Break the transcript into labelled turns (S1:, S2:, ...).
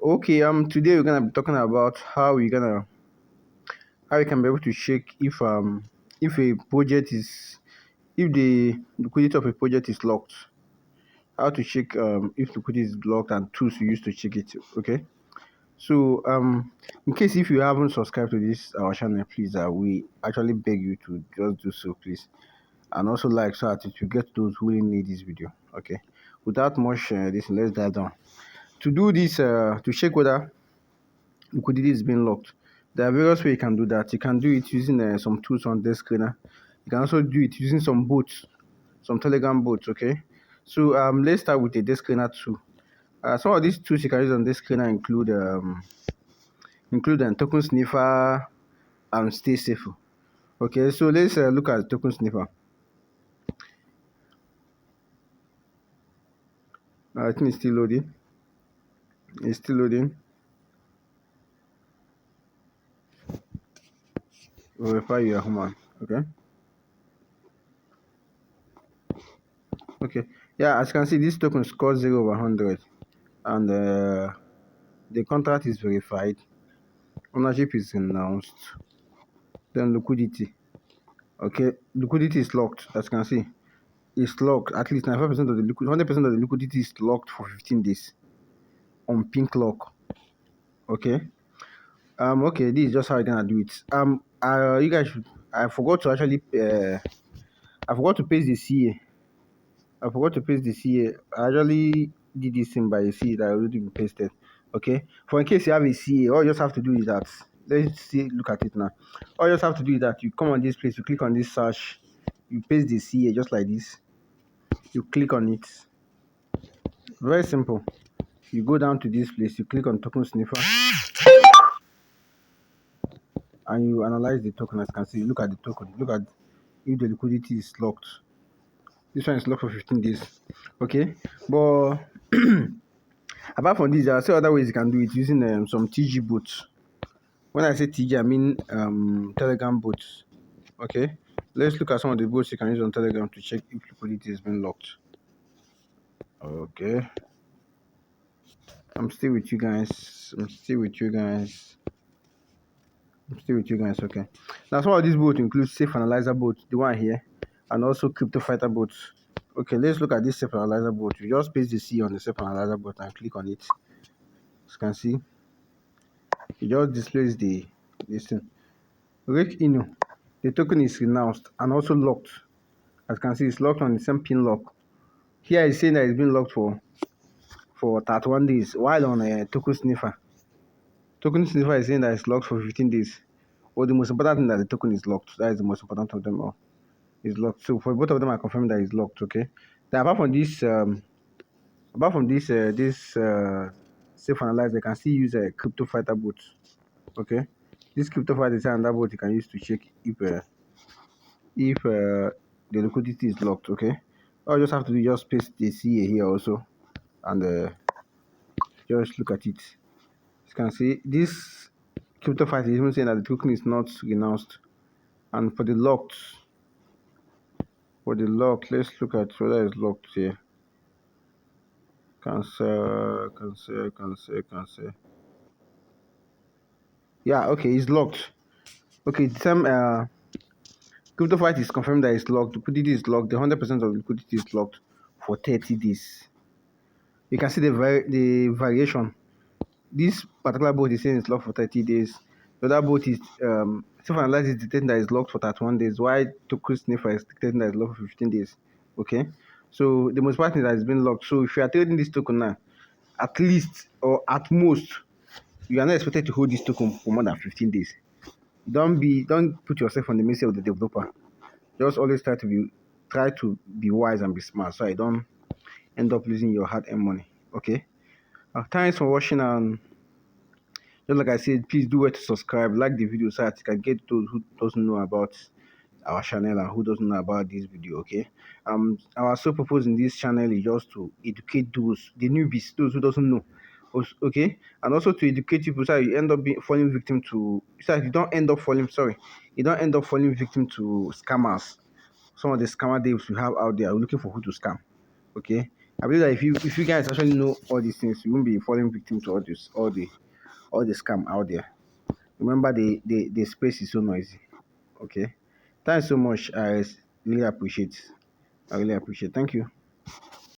S1: Okay, today we're gonna be talking about how you can be able to check if a project is if the liquidity of a project is locked. How to check if liquidity is locked and tools you use to check it. Okay. So in case if you haven't subscribed to this our channel, please we actually beg you to just do so, please, and also like so that it will get those who really need this video. Okay. Without much this, let's dive down. To do this, to check whether liquidity is being locked. There are various ways you can do that. You can do it using some tools on desk screener. You can also do it using some bots, some Telegram bots. Okay, so let's start with the desk screener tool. Some of these tools you can use on desk screener include token sniffer and stay safe. Okay, so let's look at token sniffer. I think it's still loading. It's still loading. Verify you are human. Okay. Okay. Yeah, as you can see, this token scores 0/100, and the contract is verified. Ownership is announced. Then liquidity. Okay, liquidity is locked. As you can see, it's locked. At least 95% of the 100% of the liquidity is locked for 15 days on pink lock. Okay. Okay, this is just how you're gonna do it. You guys should. I forgot to actually. I forgot to paste the CA. I forgot to paste the CA. I actually did this thing by a CA that already been pasted. Okay. For in case you have a CA, all you just have to do is that. Let's see. Look at it now. All you just have to do is that you come on this place, you click on this search, you paste the CA just like this. You click on it. Very simple. You go down to this place, you click on token sniffer, and you analyze the token. As you can see, look at the token. Look at if the liquidity is locked. This one is locked for 15 days. Okay, but apart from this, there are still other ways you can do it using some TG bots. When I say TG, I mean Telegram bots. Okay, let's look at some of the bots you can use on Telegram to check if liquidity has been locked. Okay, I'm still with you guys. I'm still with you guys. Okay. Now some of these bots include Safe Analyzer bot, the one here, and also Crypto Fighter bots. Okay, let's look at this Safe Analyzer bot. You just paste the C on the Safe Analyzer bot and click on it. As you can see, it just displays this thing. Rake Inu, the token is renounced and also locked. As you can see, it's locked on the same pin lock. Here it's saying that it's been locked for 31 days, while on a token sniffer is saying that it's locked for 15 days. Well, the most important thing that the token is locked. That is the most important of them all. Is locked. So for both of them, I confirm that it's locked. Okay. Then apart from this safe analyzer, you can still use a crypto fighter bot. Okay. This crypto fighter is another bot you can use to check if the liquidity is locked. Okay. All you just have to do is just paste the CA here also, and just look at it. You can see this crypto fighter is even saying that the token is not renounced, and for the locked. Let's look at whether it's locked here. Cancel. Yeah, okay, it's locked. Okay, the same crypto fight is confirmed that it's locked. Liquidity is locked. The 100% of liquidity is locked for 30 days. You can see the variation. This particular boat is saying it's locked for 30 days. The other boat is self-analyze is detecting that it's locked for 31 days. Why token sniffer is detecting that it's locked for 15 days. Okay. So the most important is that it's been locked. So if you are trading this token now, at least or at most, you are not expected to hold this token for more than 15 days. Don't put yourself on the mercy of the developer. Just always try to be wise and be smart, so I don't end up losing your hard-earned money. Okay. Thanks for watching, and just like I said, please do well to subscribe, like the video so that you can get those who doesn't know about our channel and who doesn't know about this video. Okay. Our sole purpose in this channel is just to educate the newbies, those who doesn't know. Okay, and also to educate people so you end up falling victim to, so you don't end up falling victim to scammers. Some of the scammer devs we have out there are looking for who to scam. Okay, I believe that if you guys actually know all these things, you won't be falling victim to all the scam out there. Remember, the space is so noisy. Okay. Thanks so much. Really appreciate. I really appreciate. Thank you.